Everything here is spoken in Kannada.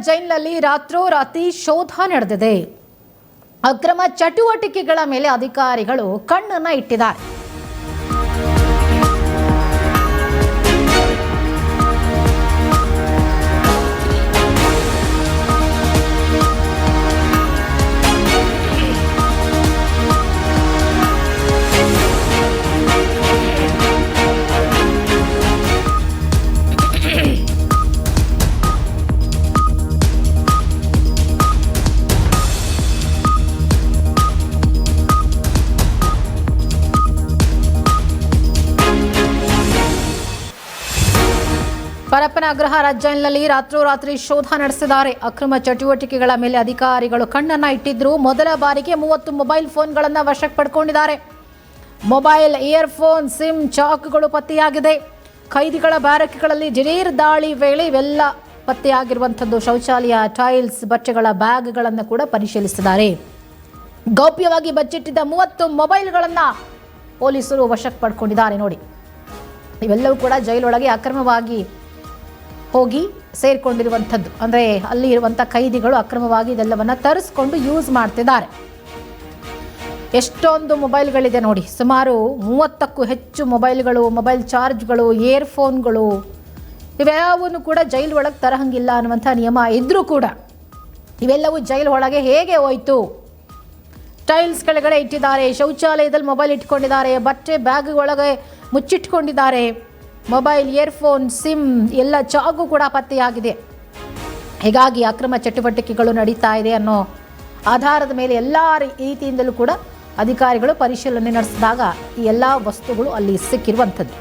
ಜೈಲಿನಲ್ಲಿ ರಾತ್ರೋರಾತ್ರಿ ಶೋಧ ನಡೆದಿದೆ. ಅಕ್ರಮ ಚಟುವಟಿಕೆಗಳ ಮೇಲೆ ಅಧಿಕಾರಿಗಳು ಕಣ್ಣನ್ನ ಇಟ್ಟಿದ್ದಾರೆ. ಪರಪ್ಪನ ಅಗ್ರಹಾರ ಜೈಲಿನಲ್ಲಿ ರಾತ್ರೋರಾತ್ರಿ ಶೋಧ ನಡೆಸಿದ್ದಾರೆ. ಅಕ್ರಮ ಚಟುವಟಿಕೆಗಳ ಮೇಲೆ ಅಧಿಕಾರಿಗಳು ಕಣ್ಣನ್ನ ಇಟ್ಟಿದ್ರು. ಮೊದಲ ಬಾರಿಗೆ 30 ಮೊಬೈಲ್ ಫೋನ್ಗಳನ್ನು ವಶಕ್ಕೆ ಪಡ್ಕೊಂಡಿದ್ದಾರೆ. ಮೊಬೈಲ್, ಇಯರ್ಫೋನ್, ಸಿಮ್, ಚಾಕ್ಗಳು ಪತ್ತೆಯಾಗಿದೆ. ಖೈದಿಗಳ ಬ್ಯಾರಕ್ಗಳಲ್ಲಿ ದಿಢೀರ್ ದಾಳಿ ವೇಳೆ ಇವೆಲ್ಲ ಪತ್ತೆಯಾಗಿರುವಂಥದ್ದು. ಶೌಚಾಲಯ, ಟೈಲ್ಸ್, ಬಟ್ಟೆಗಳ ಬ್ಯಾಗ್ಗಳನ್ನು ಕೂಡ ಪರಿಶೀಲಿಸಿದ್ದಾರೆ. ಗೌಪ್ಯವಾಗಿ ಬಚ್ಚಿಟ್ಟಿದ್ದ 30 ಮೊಬೈಲ್ಗಳನ್ನು ಪೊಲೀಸರು ವಶಕ್ಕೆ ಪಡ್ಕೊಂಡಿದ್ದಾರೆ. ನೋಡಿ, ಇವೆಲ್ಲವೂ ಕೂಡ ಜೈಲೊಳಗೆ ಅಕ್ರಮವಾಗಿ ಹೋಗಿ ಸೇರಿಕೊಂಡಿರುವಂಥದ್ದು. ಅಂದರೆ ಅಲ್ಲಿ ಇರುವಂಥ ಖೈದಿಗಳು ಅಕ್ರಮವಾಗಿ ಇದೆಲ್ಲವನ್ನು ತರಿಸ್ಕೊಂಡು ಯೂಸ್ ಮಾಡ್ತಿದ್ದಾರೆ. ಎಷ್ಟೊಂದು ಮೊಬೈಲ್ಗಳಿದೆ ನೋಡಿ, ಸುಮಾರು 30ಕ್ಕೂ ಹೆಚ್ಚು ಮೊಬೈಲ್ಗಳು, ಮೊಬೈಲ್ ಚಾರ್ಜ್ಗಳು, ಇಯರ್ಫೋನ್ಗಳು ಇವ್ಯಾವನ್ನು ಕೂಡ ಜೈಲು ಒಳಗೆ ತರಹಂಗಿಲ್ಲ ಅನ್ನುವಂಥ ನಿಯಮ ಇದ್ದರೂ ಕೂಡ ಇವೆಲ್ಲವೂ ಜೈಲು ಒಳಗೆ ಹೇಗೆ ಹೋಯಿತು? ಟೈಲ್ಸ್ ಕೆಳಗಡೆ ಇಟ್ಟಿದ್ದಾರೆ, ಶೌಚಾಲಯದಲ್ಲಿ ಮೊಬೈಲ್ ಇಟ್ಕೊಂಡಿದ್ದಾರೆ, ಬಟ್ಟೆ ಬ್ಯಾಗ್ ಒಳಗೆ ಮುಚ್ಚಿಟ್ಕೊಂಡಿದ್ದಾರೆ. ಮೊಬೈಲ್, ಇಯರ್ಫೋನ್, ಸಿಮ್ ಎಲ್ಲ ಚಾಕು ಕೂಡ ಪತ್ತೆಯಾಗಿದೆ. ಹೀಗಾಗಿ ಅಕ್ರಮ ಚಟುವಟಿಕೆಗಳು ನಡೀತಾ ಇದೆ ಅನ್ನೋ ಆಧಾರದ ಮೇಲೆ ಎಲ್ಲ ರೀತಿಯಿಂದಲೂ ಕೂಡ ಅಧಿಕಾರಿಗಳು ಪರಿಶೀಲನೆ ನಡೆಸಿದಾಗ ಈ ಎಲ್ಲ ವಸ್ತುಗಳು ಅಲ್ಲಿ ಸಿಕ್ಕಿರುವಂಥದ್ದು.